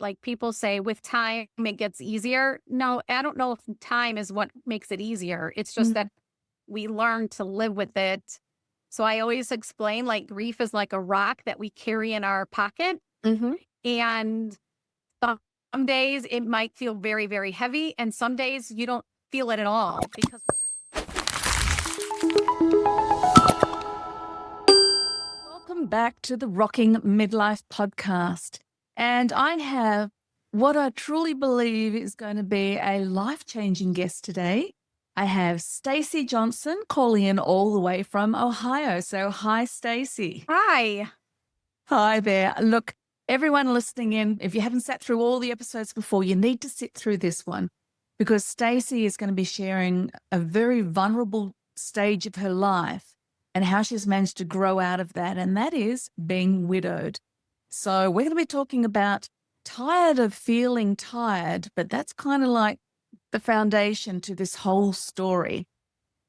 like people say with time, it gets easier. No, I don't know if time is what makes it easier. It's just that we learn to live with it. So I always explain like grief is like a rock that we carry in our pocket. Mm-hmm. And some days it might feel very, very heavy. And some days you don't feel it at all because Welcome back to the Rocking Midlife Podcast. And I have what I truly believe is going to be a life-changing guest today. I have Stacey Johnson calling in all the way from Ohio. So hi, Stacey. hi. Hi there. Look, everyone listening in, if you haven't sat through all the episodes before, you need to sit through this one because Stacey is going to be sharing a very vulnerable stage of her life and how she's managed to grow out of that, and that is being widowed. So we're going to be talking about tired of feeling tired, but that's kind of like the foundation to this whole story.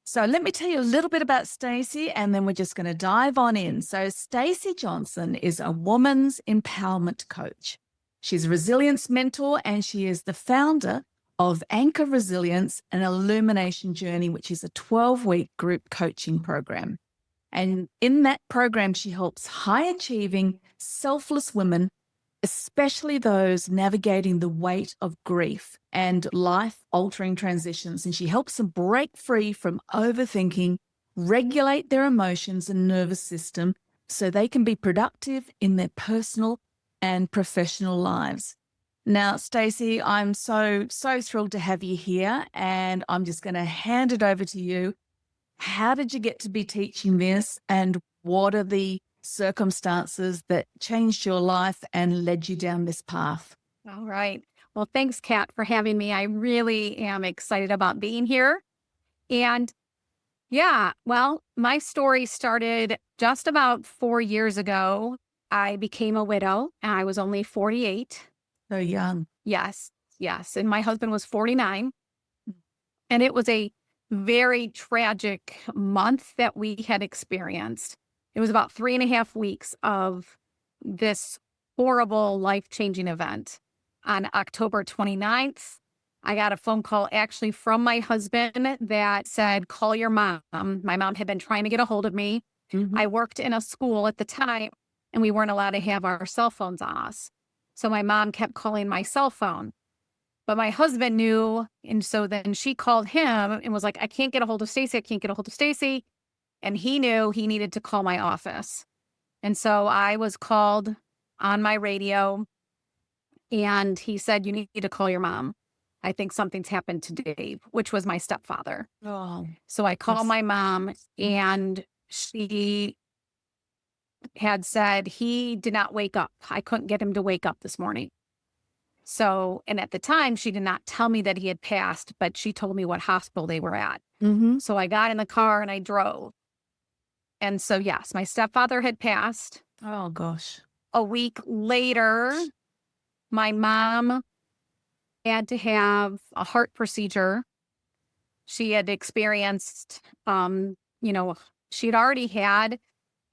So let me tell you a little bit about Stacey, and then we're just going to dive on in. So Stacey Johnson is a woman's empowerment coach. She's a resilience mentor, and she is the founder of Anchor Resilience, an Illumination Journey, which is a 12-week group coaching program. And in that program, she helps high-achieving, selfless women, especially those navigating the weight of grief and life-altering transitions. And she helps them break free from overthinking, regulate their emotions and nervous system so they can be productive in their personal and professional lives. Now, Stacey, I'm so thrilled to have you here, and I'm just going to hand it over to you. How did you get to be teaching this, and what are the circumstances that changed your life and led you down this path? All right. Well, thanks, Kat, for having me. I really am excited about being here. And yeah, well, my story started just about 4 years ago. I became a widow and I was only 48. So young. Yes. And my husband was 49. And it was a very tragic month that we had experienced. It was about 3.5 weeks of this horrible life-changing event. On October 29th, I got a phone call actually from my husband that said, call your mom. My mom had been trying to get a hold of me. Mm-hmm. I worked in a school at the time and we weren't allowed to have our cell phones on us. So my mom kept calling my cell phone. But my husband knew, and so then she called him and was like, I can't get a hold of Stacey. I can't get a hold of Stacey. And he knew he needed to call my office. And so I was called on my radio, and he said, you need to call your mom. I think something's happened to Dave, which was my stepfather. Oh, So I called my mom, and she had said he did not wake up. I couldn't get him to wake up this morning. So, and at the time, she did not tell me that he had passed, but she told me what hospital they were at. mm-hmm. So I got in the car and I drove. And so, yes, my stepfather had passed. Oh, gosh. A week later, my mom had to have a heart procedure. She had experienced, she had already had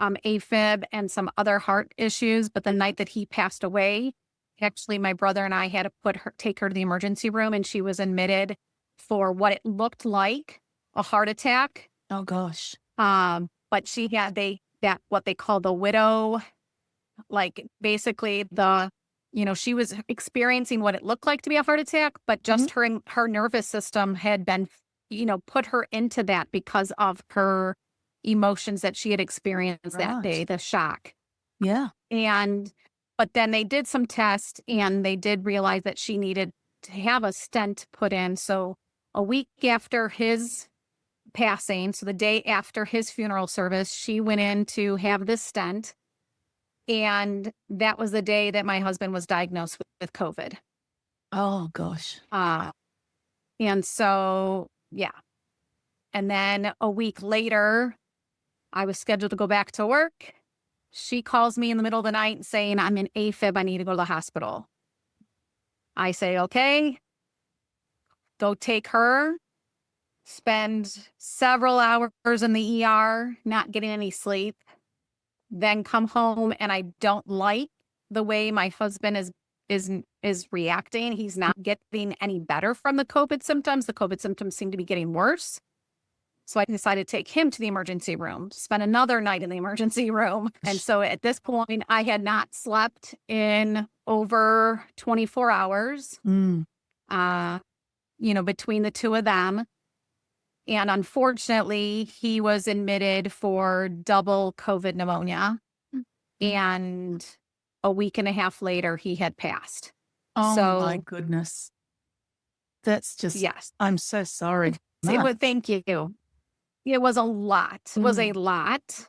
AFib and some other heart issues, but the night that he passed away, actually, my brother and I had to take her to the emergency room, and she was admitted for what it looked like a heart attack. Oh, gosh. But she had what they call the widow, like basically she was experiencing what it looked like to be a heart attack, but just her nervous system had been, put her into that because of her emotions that she had experienced that day, the shock. Yeah. But then they did some tests and they did realize that she needed to have a stent put in. So a week after his passing, so the day after his funeral service, she went in to have this stent. And that was the day that my husband was diagnosed with COVID. Oh, gosh. And so, yeah. And then a week later, I was scheduled to go back to work. She calls me in the middle of the night saying, I'm in AFib. I need to go to the hospital. I say, okay, go take her, spend several hours in the ER, not getting any sleep, then come home. And I don't like the way my husband is is reacting. He's not getting any better from the COVID symptoms. The COVID symptoms seem to be getting worse. So I decided to take him to the emergency room, spend another night in the emergency room. And so at this point, I had not slept in over 24 hours, between the two of them. And unfortunately, he was admitted for double COVID pneumonia. And a week and a half later, he had passed. Oh, my goodness. That's just, yes. I'm so sorry. Thank you. It was a lot. It was a lot.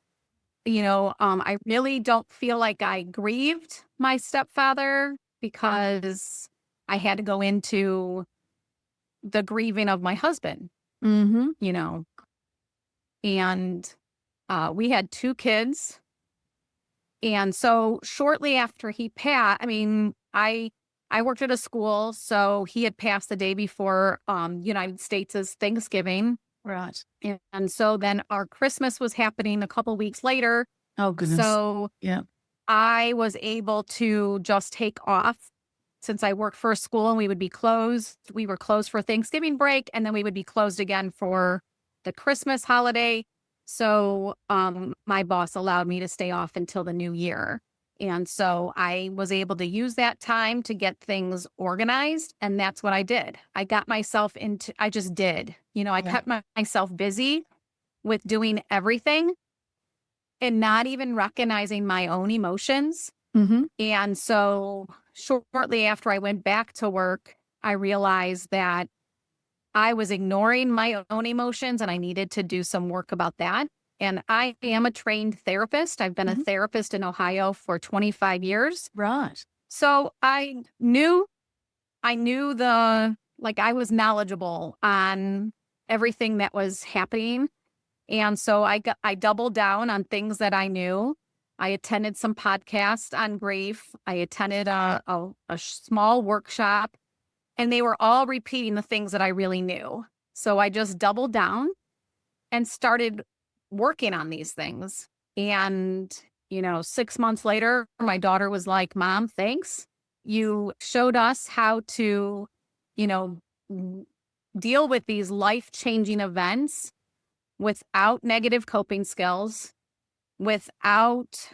I really don't feel like I grieved my stepfather because I had to go into the grieving of my husband, and we had 2 kids. And so shortly after he passed, I worked at a school, so he had passed the day before United States' Thanksgiving. Right. And so then our Christmas was happening a couple weeks later. Oh, goodness. So yeah, I was able to just take off since I worked for a school and we would be closed. We were closed for Thanksgiving break, and then we would be closed again for the Christmas holiday. So my boss allowed me to stay off until the new year. And so I was able to use that time to get things organized. And that's what I did. I got myself I just did. I kept myself busy with doing everything and not even recognizing my own emotions. And so shortly after I went back to work, I realized that I was ignoring my own emotions and I needed to do some work about that. And I am a trained therapist. I've been a therapist in Ohio for 25 years. Right. So I knew I was knowledgeable on everything that was happening. And so I doubled down on things that I knew. I attended some podcasts on grief. I attended a small workshop, and they were all repeating the things that I really knew. So I just doubled down and started working on these things. And, 6 months later, my daughter was like, "Mom, thanks. You showed us how to, deal with these life-changing events without negative coping skills, without,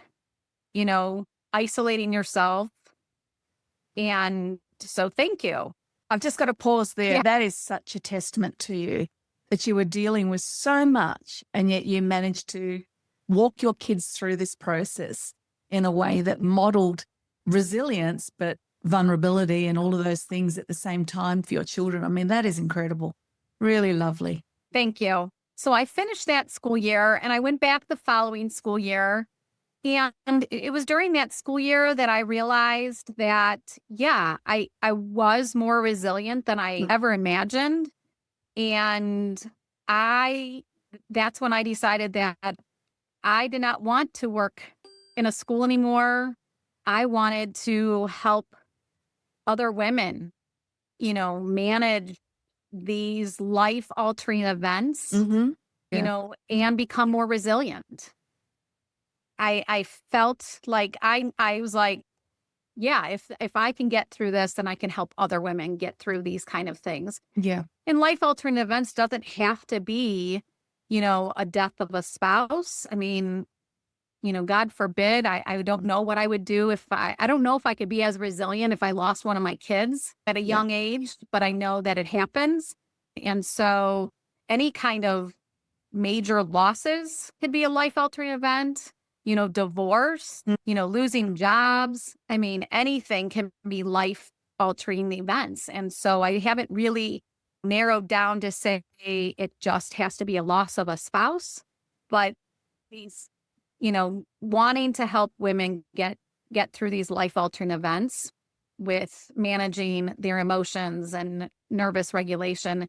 isolating yourself. And so thank you." I've just got to pause there. Yeah. That is such a testament to you that you were dealing with so much and yet you managed to walk your kids through this process in a way that modeled resilience, but vulnerability and all of those things at the same time for your children. That is incredible. Really lovely. Thank you. So I finished that school year and I went back the following school year. And it was during that school year that I realized that, I was more resilient than I ever imagined. And that's when I decided that I did not want to work in a school anymore. I wanted to help other women, manage these life-altering events, and become more resilient. I felt like I was like, if I can get through this, then I can help other women get through these kind of things. Yeah. And life-altering events doesn't have to be, a death of a spouse. God forbid, I don't know what I would do if I don't know if I could be as resilient if I lost one of my kids at a young age, but I know that it happens. And so any kind of major losses could be a life-altering event. Divorce, losing jobs. Anything can be life-altering events. And so I haven't really narrowed down to say it just has to be a loss of a spouse, but these, wanting to help women get through these life-altering events with managing their emotions and nervous regulation.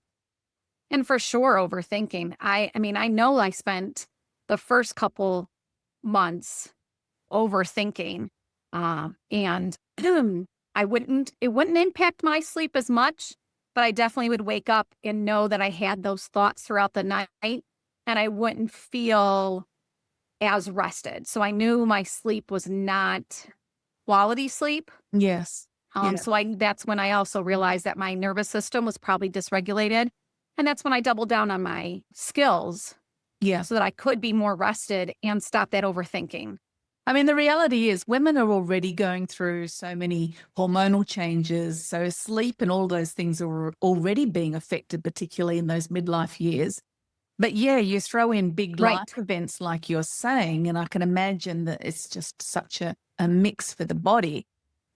And for sure, overthinking. I know I spent the first couple months overthinking, and it wouldn't impact my sleep as much, but I definitely would wake up and know that I had those thoughts throughout the night and I wouldn't feel as rested. So I knew my sleep was not quality sleep. Yes. Yeah. So that's when I also realized that my nervous system was probably dysregulated. And that's when I doubled down on my skills Yeah. so that I could be more rested and stop that overthinking. I mean, the reality is women are already going through so many hormonal changes. So sleep and all those things are already being affected, particularly in those midlife years. But yeah, you throw in big Right. life events like you're saying, and I can imagine that it's just such a mix for the body.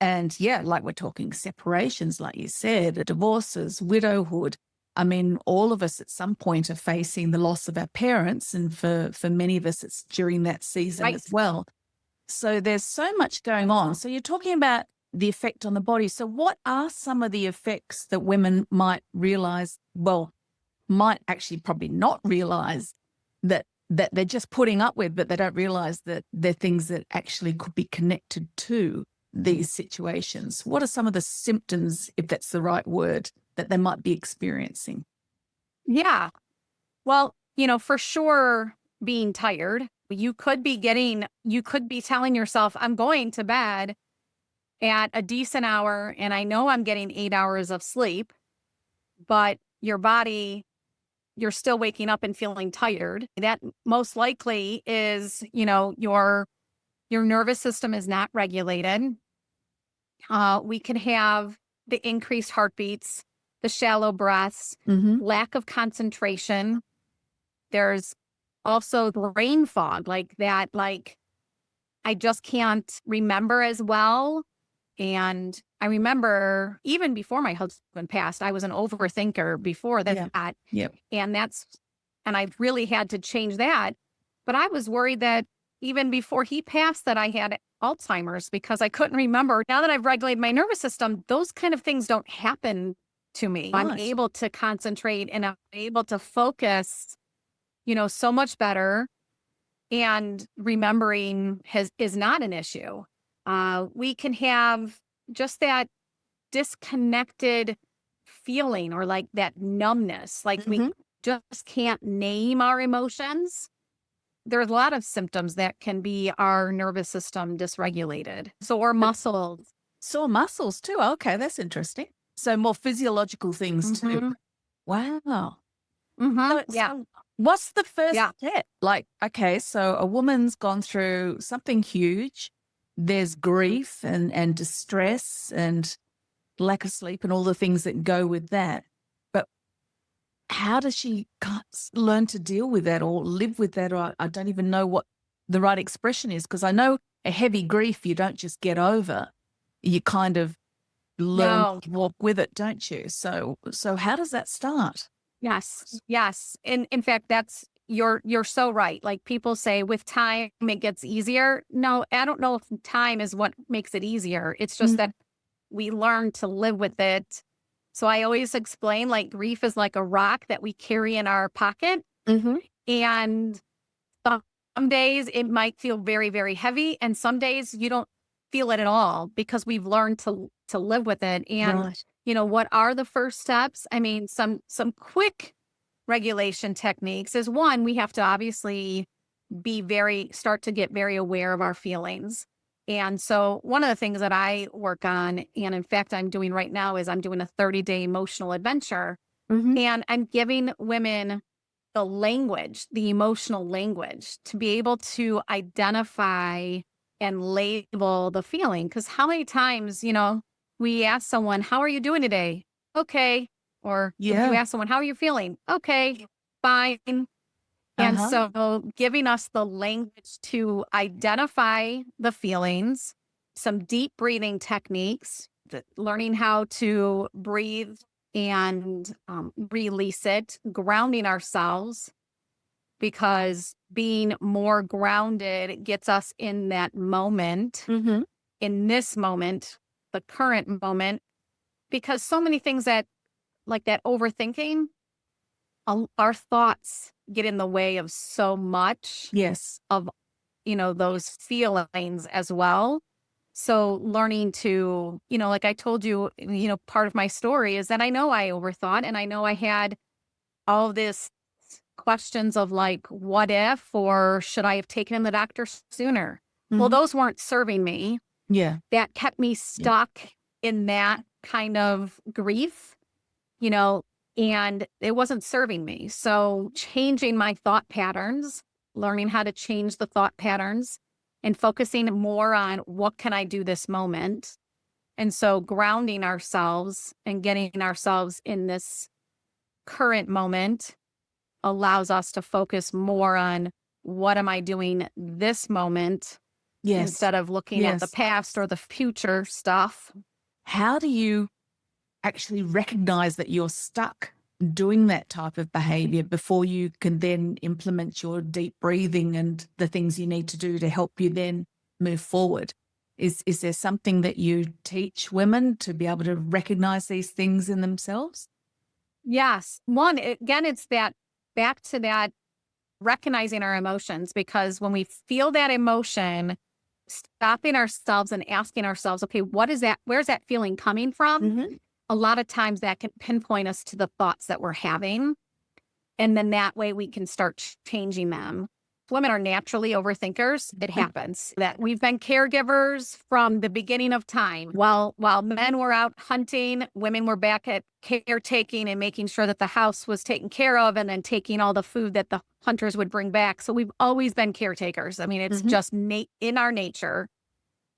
And yeah, like we're talking separations, like you said, divorces, widowhood. I mean, all of us at some point are facing the loss of our parents. And for many of us, it's during that season Right. as well. So there's so much going on. So you're talking about the effect on the body. So what are some of the effects that women might realize, well, might actually probably not realize that they're just putting up with, but they don't realize that they're things that actually could be connected to these situations? What are some of the symptoms, if that's the right word, that they might be experiencing? Yeah. Well, for sure, being tired, you could be telling yourself, I'm going to bed at a decent hour and I know I'm getting 8 hours of sleep, but your body, you're still waking up and feeling tired. That most likely is, your nervous system is not regulated. We can have the increased heartbeats, the shallow breaths, lack of concentration. There's also the brain fog, like that, like I just can't remember as well. And I remember even before my husband passed, I was an overthinker before that. Yep. And I've really had to change that. But I was worried that even before he passed that I had Alzheimer's because I couldn't remember. Now that I've regulated my nervous system, those kind of things don't happen to me. Nice. I'm able to concentrate and I'm able to focus, so much better. And remembering is not an issue. We can have just that disconnected feeling or like that numbness, like we just can't name our emotions. There's a lot of symptoms that can be our nervous system dysregulated. Sore muscles. Sore muscles too. Okay, that's interesting. So more physiological things too. Wow. So what's the first step? Like, okay, so a woman's gone through something huge. There's grief and distress and lack of sleep and all the things that go with that. But how does she learn to deal with that or live with that? Or I don't even know what the right expression is, because I know a heavy grief you don't just get over. You kind of learn to walk with it, don't you? So how does that start? Yes. And in fact, you're so right. Like people say with time, it gets easier. No, I don't know if time is what makes it easier. It's just that we learn to live with it. So I always explain like grief is like a rock that we carry in our pocket. And some days it might feel very, very heavy. And some days you don't feel it at all because we've learned to live with it. And what are the first steps? I mean, some quick regulation techniques is one, we have to obviously start to get very aware of our feelings. And so one of the things that I work on, and in fact, I'm doing right now is I'm doing a 30-day emotional adventure and I'm giving women the emotional language to be able to identify and label the feeling. Because how many times, we ask someone, how are you doing today? Okay. Or you ask someone, how are you feeling? Okay, fine. And so giving us the language to identify the feelings, some deep breathing techniques, learning how to breathe and release it, grounding ourselves, because being more grounded gets us in that moment, in this moment, the current moment, because so many things that like that overthinking, our thoughts get in the way of so much of, those feelings as well. So learning to, like I told you, part of my story is that I know I overthought and I know I had all this questions of like, what if, or should I have taken him to the doctor sooner? Well, those weren't serving me. Yeah. That kept me stuck in that kind of grief, you know, and it wasn't serving me. So changing my thought patterns, learning how to change the thought patterns and focusing more on what can I do this moment. And so grounding ourselves and getting ourselves in this current moment allows us to focus more on what am I doing this moment instead of looking at the past or the future stuff. How do you actually recognize that you're stuck doing that type of behavior before you can then implement your deep breathing and the things you need to do to help you then move forward? Is there something that you teach women to be able to recognize these things in themselves? Yes. One, again, it's that back to that recognizing our emotions, because when we feel that emotion, stopping ourselves and asking ourselves, okay, what is that? Where's that feeling coming from? Mm-hmm. A lot of times that can pinpoint us to the thoughts that we're having. And then that way we can start changing them. Women are naturally overthinkers. It happens that we've been caregivers from the beginning of time. While men were out hunting, women were back at caretaking and making sure that the house was taken care of and then taking all the food that the hunters would bring back. So we've always been caretakers. I mean, it's just in our nature.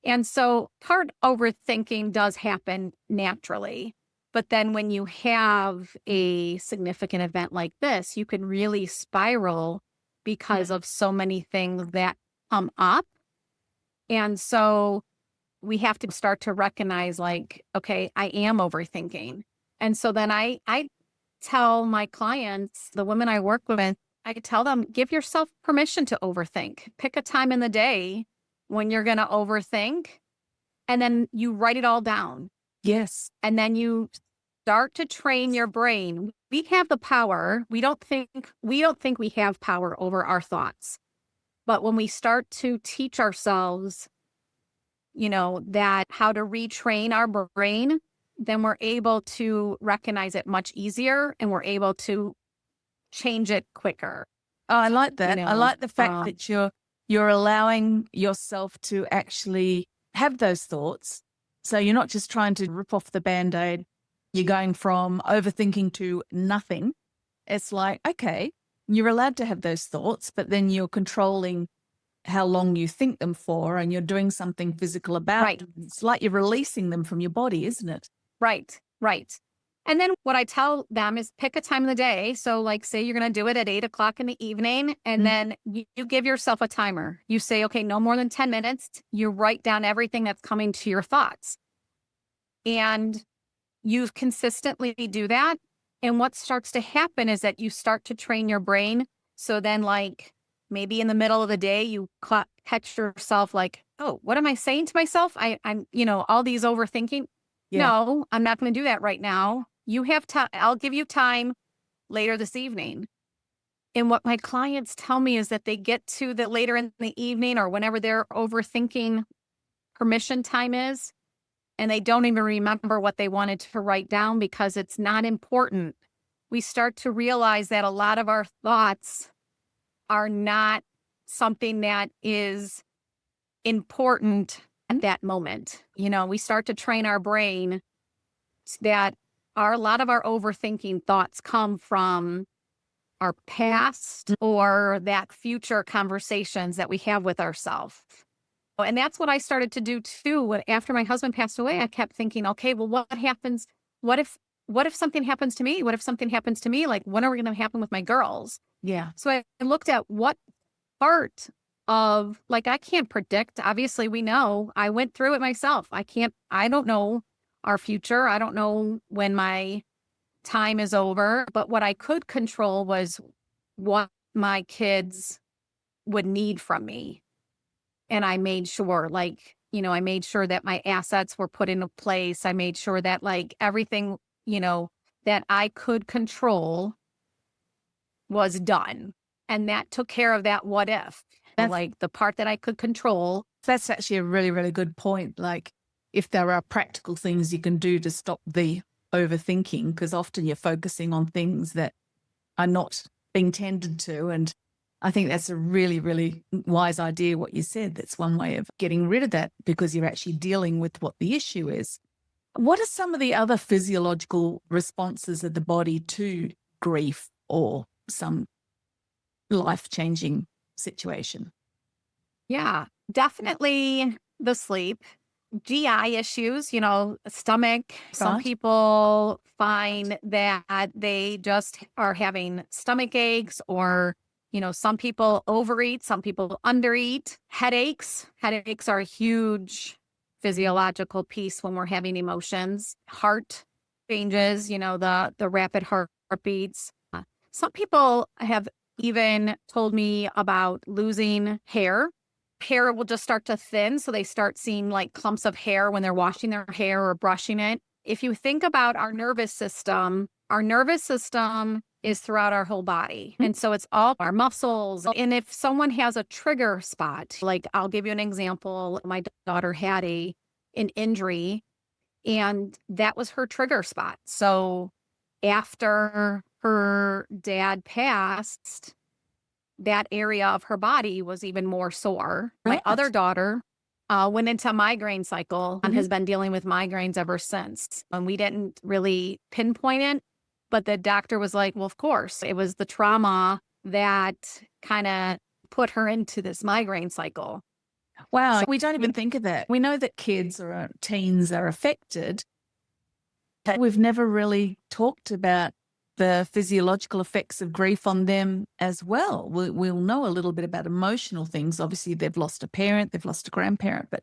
And so part overthinking does happen naturally. But then when you have a significant event like this, you can really spiral because of so many things that come up. And so we have to start to recognize like, okay, I am overthinking. And so then I tell my clients, the women I work with, I tell them, give yourself permission to overthink. Pick a time in the day when you're going to overthink, and then you write it all down. Yes. And then you start to train your brain. We have the power. We don't think we have power over our thoughts. But when we start to teach ourselves, that how to retrain our brain, then we're able to recognize it much easier and we're able to change it quicker. Oh, I like that. I like the fact that you're allowing yourself to actually have those thoughts. So you're not just trying to rip off the Band-Aid. You're going from overthinking to nothing. It's like, okay, you're allowed to have those thoughts, but then you're controlling how long you think them for and you're doing something physical about them. It's like you're releasing them from your body, isn't it? Right. And then what I tell them is pick a time of the day. So like say you're going to do it at 8:00 in the evening, and then you give yourself a timer. You say, okay, no more than 10 minutes. You write down everything that's coming to your thoughts. And you consistently do that. And what starts to happen is that you start to train your brain. So then like maybe in the middle of the day, you catch yourself like, oh, what am I saying to myself? I'm all these overthinking. Yeah. No, I'm not going to do that right now. You have time. I'll give you time later this evening. And what my clients tell me is that they get to the later in the evening or whenever their overthinking permission time is, and they don't even remember what they wanted to write down because it's not important. We start to realize that a lot of our thoughts are not something that is important at that moment. We start to train our brain that a lot of our overthinking thoughts come from our past or that future conversations that we have with ourselves. And that's what I started to do too. After my husband passed away, I kept thinking, okay, well, what happens? What if something happens to me? What if something happens to me? Like, when are we going to happen with my girls? Yeah. So I looked at what part of, like, I can't predict. Obviously, we know I went through it myself. I don't know our future. I don't know when my time is over. But what I could control was what my kids would need from me. And I made sure, I made sure that my assets were put into place. I made sure that, everything, that I could control was done. And that took care of that what if. The part that I could control. That's actually a really, really good point. Like, if there are practical things you can do to stop the overthinking, because often you're focusing on things that are not being tended to. And I think that's a really, really wise idea, what you said. That's one way of getting rid of that, because you're actually dealing with what the issue is. What are some of the other physiological responses of the body to grief or some life-changing situation? Yeah, definitely the sleep. GI issues, stomach. Some Right. people find that they just are having stomach aches, or, some people overeat, some people undereat. Headaches. Headaches are a huge physiological piece when we're having emotions. Heart changes, the rapid heartbeats. Some people have even told me about losing hair. Hair will just start to thin. So they start seeing like clumps of hair when they're washing their hair or brushing it. If you think about our nervous system is throughout our whole body. And so it's all our muscles. And if someone has a trigger spot, like I'll give you an example. My daughter had an injury, and that was her trigger spot. So after her dad passed, that area of her body was even more sore. My Right. other daughter went into a migraine cycle and has been dealing with migraines ever since. And we didn't really pinpoint it, but the doctor was like, well, of course, it was the trauma that kind of put her into this migraine cycle. Wow. So We don't even think of that. We know that kids or teens are affected, but we've never really talked about the physiological effects of grief on them as well. We'll know a little bit about emotional things. Obviously, they've lost a parent, they've lost a grandparent, but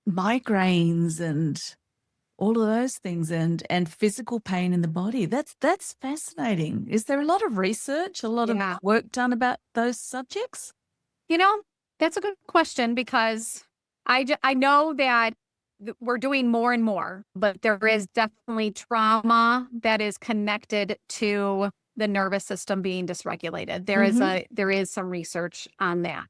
migraines and all of those things and physical pain in the body, that's fascinating. Is there a lot of research, a lot of Yeah. work done about those subjects? That's a good question, because I know that we're doing more and more, but there is definitely trauma that is connected to the nervous system being dysregulated. There is some research on that.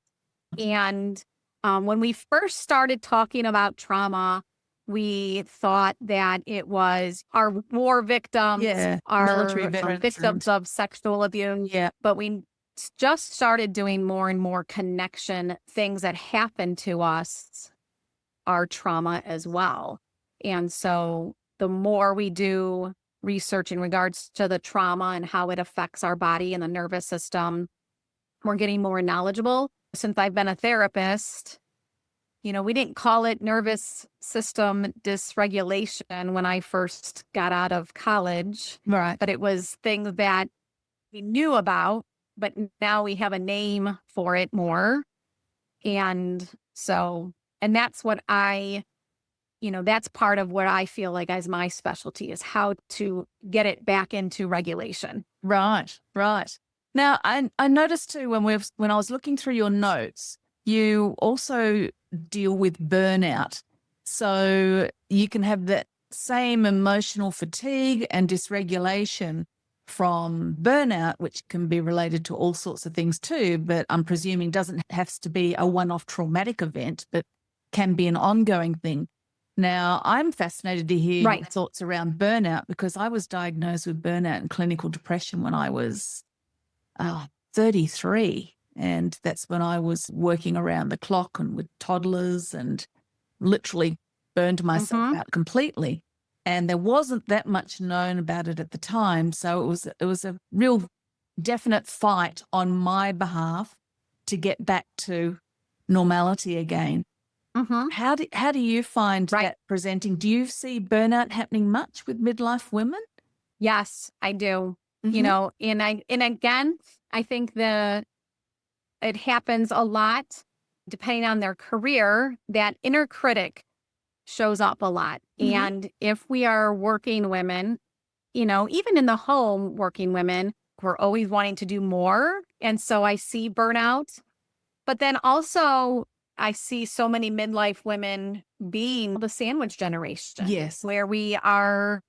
And when we first started talking about trauma, we thought that it was our war victims, our military veterans victims of sexual abuse. Yeah. But we just started doing more and more connection. Things that happen to us are trauma as well. And so the more we do research in regards to the trauma and how it affects our body and the nervous system, we're getting more knowledgeable. Since I've been a therapist, we didn't call it nervous system dysregulation when I first got out of college, Right. but it was things that we knew about, but now we have a name for it more. And that's what that's part of what I feel like as my specialty, is how to get it back into regulation. Right. Now, I noticed too when I was looking through your notes, you also deal with burnout. So you can have that same emotional fatigue and dysregulation from burnout, which can be related to all sorts of things too, but I'm presuming doesn't have to be a one-off traumatic event, but can be an ongoing thing. Now, I'm fascinated to hear your thoughts around burnout, because I was diagnosed with burnout and clinical depression when I was 33. And that's when I was working around the clock and with toddlers and literally burned myself out completely. And there wasn't that much known about it at the time. So it was a real definite fight on my behalf to get back to normality again. How do you find that presenting? Do you see burnout happening much with midlife women? Yes, I do. And again, I think it happens a lot depending on their career. That inner critic shows up a lot. And if we are working women, even in the home, working women, we're always wanting to do more. And so I see burnout, but then also I see so many midlife women being the sandwich generation. Yes. Where we are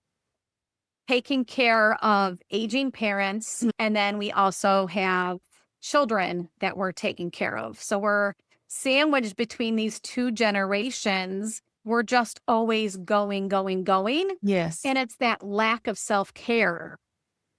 taking care of aging parents, and then we also have children that we're taking care of. So we're sandwiched between these two generations. We're just always going. Yes. And it's that lack of self-care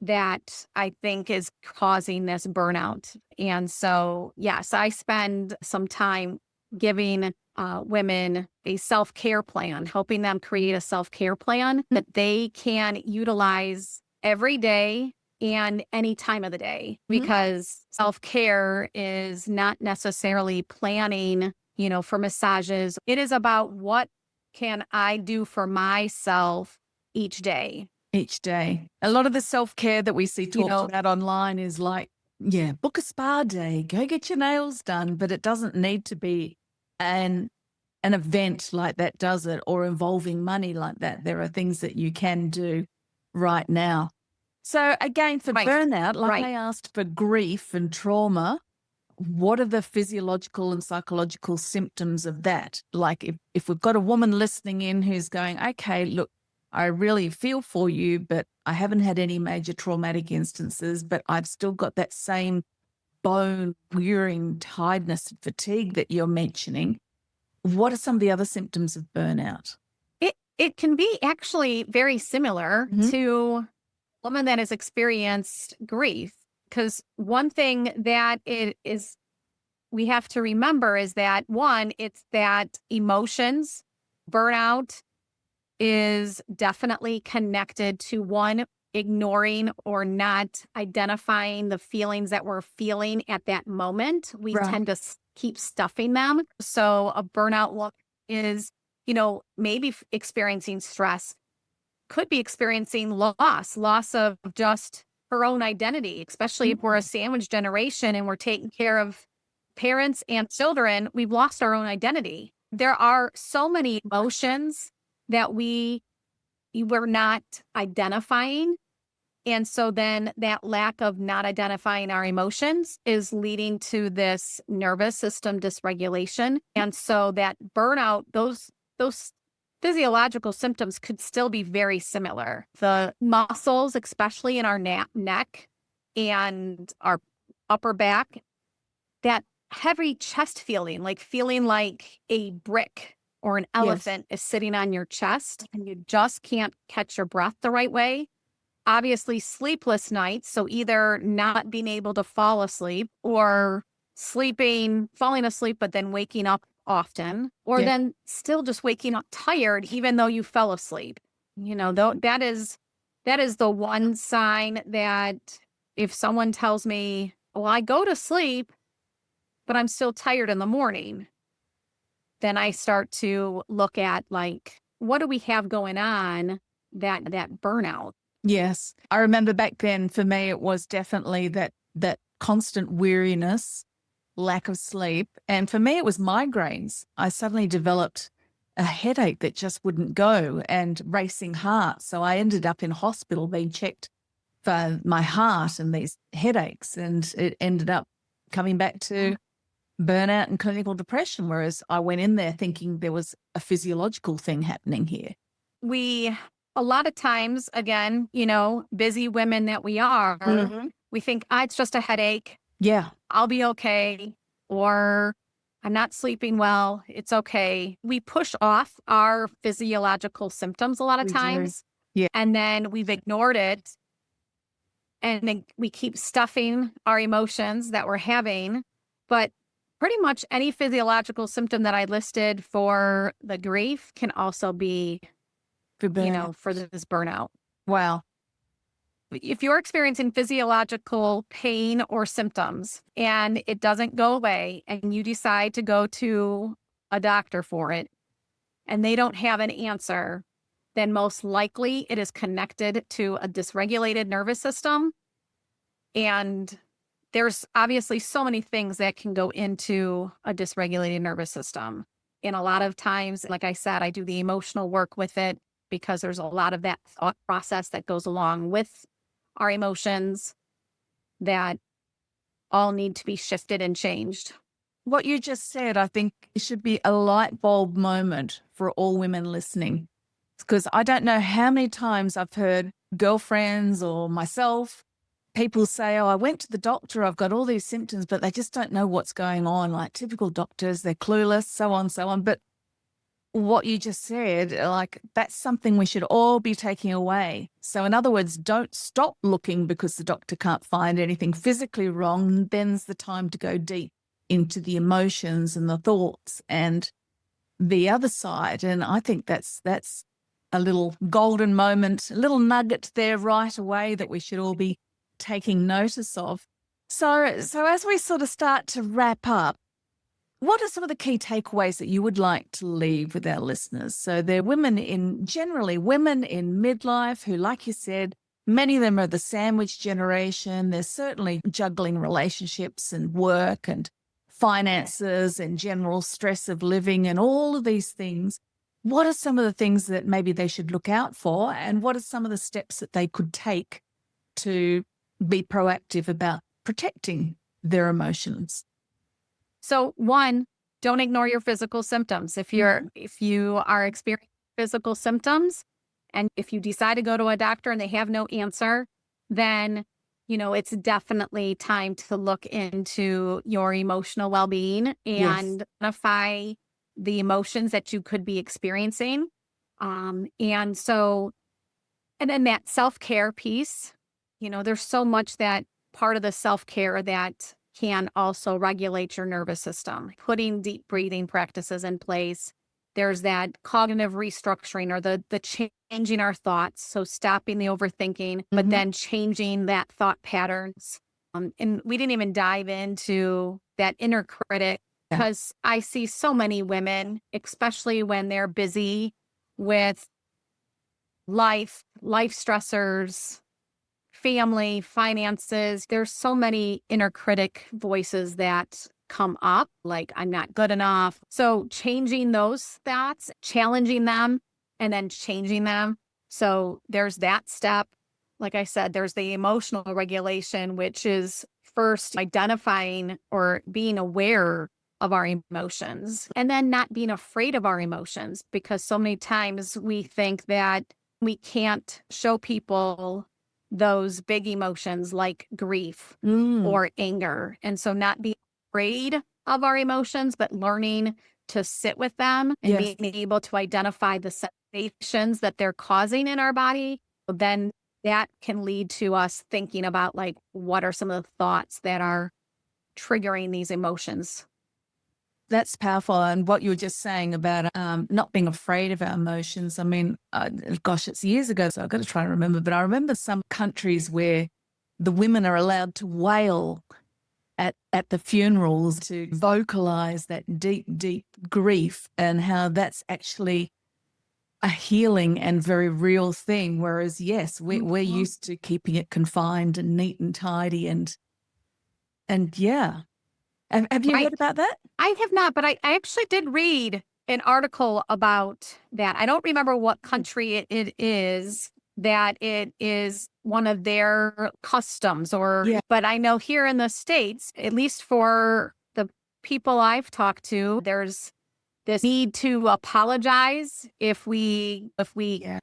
that I think is causing this burnout. And so, yes, I spend some time giving women a self-care plan, helping them create a self-care plan that they can utilize every day and any time of the day, because self-care is not necessarily planning, for massages. It is about what can I do for myself each day. Each day. A lot of the self-care that we see talked about online is like, book a spa day, go get your nails done, but it doesn't need to be an event like that, does it? Or involving money like that. There are things that you can do right now. So again, for burnout, I asked for grief and trauma, what are the physiological and psychological symptoms of that? Like if we've got a woman listening in who's going, okay, look, I really feel for you, but I haven't had any major traumatic instances, but I've still got that same bone wearing tiredness and fatigue that you're mentioning. What are some of the other symptoms of burnout? It can be actually very similar to a woman that has experienced grief, because one thing that we have to remember is that, one, it's that emotions, burnout is definitely connected to, one, ignoring or not identifying the feelings that we're feeling at that moment. We tend to keep stuffing them. So a burnout look is, maybe experiencing stress, could be experiencing loss of just her own identity, especially if we're a sandwich generation and we're taking care of parents and children. We've lost our own identity. There are so many emotions that we're not identifying. And so then that lack of not identifying our emotions is leading to this nervous system dysregulation. And so that burnout, those physiological symptoms could still be very similar. The muscles, especially in our neck and our upper back, that heavy chest feeling like a brick or an elephant is sitting on your chest and you just can't catch your breath the right way. Obviously, sleepless nights, so either not being able to fall asleep or falling asleep, but then waking up often, or then still just waking up tired, even though you fell asleep. That is the one sign that if someone tells me, well, I go to sleep, but I'm still tired in the morning, then I start to look at what do we have going on that burnout? Yes. I remember back then for me, it was definitely that constant weariness, lack of sleep. And for me, it was migraines. I suddenly developed a headache that just wouldn't go and racing heart. So I ended up in hospital being checked for my heart and these headaches. And it ended up coming back to burnout and clinical depression, whereas I went in there thinking there was a physiological thing happening here. A lot of times, again, busy women that we are, we think, it's just a headache. Yeah. I'll be okay. Or I'm not sleeping well. It's okay. We push off our physiological symptoms a lot of times. Yeah. And then we've ignored it. And then we keep stuffing our emotions that we're having. But pretty much any physiological symptom that I listed for the grief can also be for this burnout. Wow. If you're experiencing physiological pain or symptoms and it doesn't go away and you decide to go to a doctor for it and they don't have an answer, then most likely it is connected to a dysregulated nervous system. And there's obviously so many things that can go into a dysregulated nervous system. And a lot of times, like I said, I do the emotional work with it, because there's a lot of that thought process that goes along with our emotions that all need to be shifted and changed. What you just said, I think it should be a light bulb moment for all women listening, because I don't know how many times I've heard girlfriends or myself, people say, I went to the doctor, I've got all these symptoms, but they just don't know what's going on. Like typical doctors, they're clueless, so on, so on. But what you just said, that's something we should all be taking away. So in other words, don't stop looking because the doctor can't find anything physically wrong. Then's the time to go deep into the emotions and the thoughts and the other side. And I think that's a little golden moment, a little nugget there right away that we should all be taking notice of. So as we sort of start to wrap up, what are some of the key takeaways that you would like to leave with our listeners? So they're generally women in midlife who, like you said, many of them are the sandwich generation. They're certainly juggling relationships and work and finances and general stress of living and all of these things. What are some of the things that maybe they should look out for? And what are some of the steps that they could take to be proactive about protecting their emotions? So one, don't ignore your physical symptoms. If you are experiencing physical symptoms, and if you decide to go to a doctor and they have no answer, then, it's definitely time to look into your emotional well-being and identify the emotions that you could be experiencing. And then that self-care piece, there's so much that part of the self-care that can also regulate your nervous system. Putting deep breathing practices in place. There's that cognitive restructuring or the changing our thoughts. So stopping the overthinking, but then changing that thought patterns. And we didn't even dive into that inner critic because I see so many women, especially when they're busy with life stressors, family, finances. There's so many inner critic voices that come up, like I'm not good enough. So changing those thoughts, challenging them, and then changing them. So there's that step. Like I said, there's the emotional regulation, which is first identifying or being aware of our emotions and then not being afraid of our emotions, because so many times we think that we can't show people those big emotions like grief or anger. And so not being afraid of our emotions, but learning to sit with them and being able to identify the sensations that they're causing in our body. Then that can lead to us thinking about like, what are some of the thoughts that are triggering these emotions? That's powerful. And what you were just saying about not being afraid of our emotions. I mean, gosh, it's years ago, so I've got to try and remember. But I remember some countries where the women are allowed to wail at the funerals to vocalize that deep, deep grief, and how that's actually a healing and very real thing. Whereas, yes, we're used to keeping it confined and neat and tidy and yeah. Have you heard about that? I have not, but I actually did read an article about that. I don't remember what country it is, that it is one of their customs but I know here in the States, at least for the people I've talked to, there's this need to apologize if we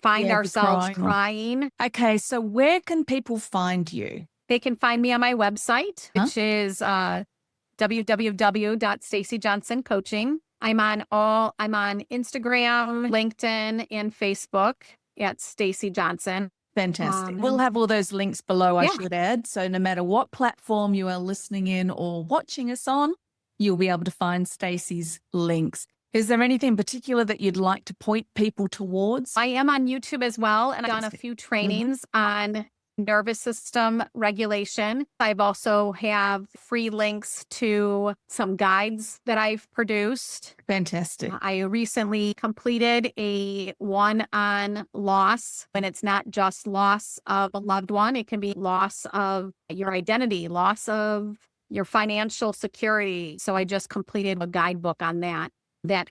find ourselves crying. Okay, so where can people find you? They can find me on my website, which is www.staceyjohnsoncoaching. I'm on Instagram, LinkedIn, and Facebook at Stacey Johnson. Fantastic. We'll have all those links below, I should add. So no matter what platform you are listening in or watching us on, you'll be able to find Stacey's links. Is there anything in particular that you'd like to point people towards? I am on YouTube as well, and I've done a few trainings on nervous system regulation. I've also have free links to some guides that I've produced. Fantastic. I recently completed a one on loss, and it's not just loss of a loved one. It can be loss of your identity, loss of your financial security. So I just completed a guidebook on that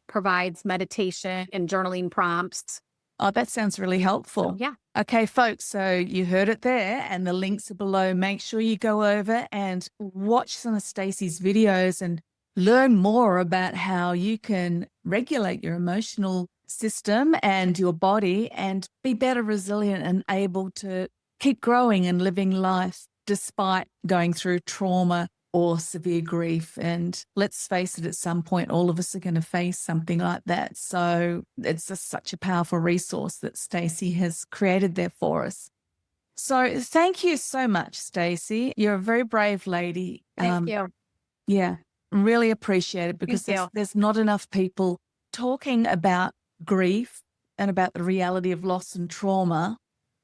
provides meditation and journaling prompts. Oh, that sounds really helpful. So, yeah. Okay, folks, so you heard it there, and the links are below. Make sure you go over and watch some of Stacey's videos and learn more about how you can regulate your emotional system and your body and be better resilient and able to keep growing and living life despite going through trauma or severe grief. And let's face it, at some point, all of us are going to face something like that. So it's just such a powerful resource that Stacey has created there for us. So thank you so much, Stacey. You're a very brave lady. Thank you. Yeah, really appreciate it, because there's not enough people talking about grief and about the reality of loss and trauma.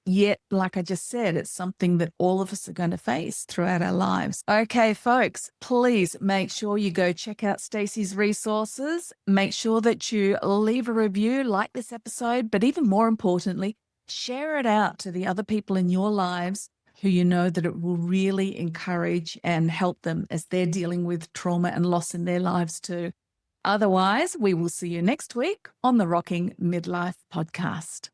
Yet, like I just said, it's something that all of us are going to face throughout our lives. Okay, folks, please make sure you go check out Stacey's resources. Make sure that you leave a review, like this episode, but even more importantly, share it out to the other people in your lives who you know that it will really encourage and help them as they're dealing with trauma and loss in their lives too. Otherwise, we will see you next week on the Rocking Midlife Podcast.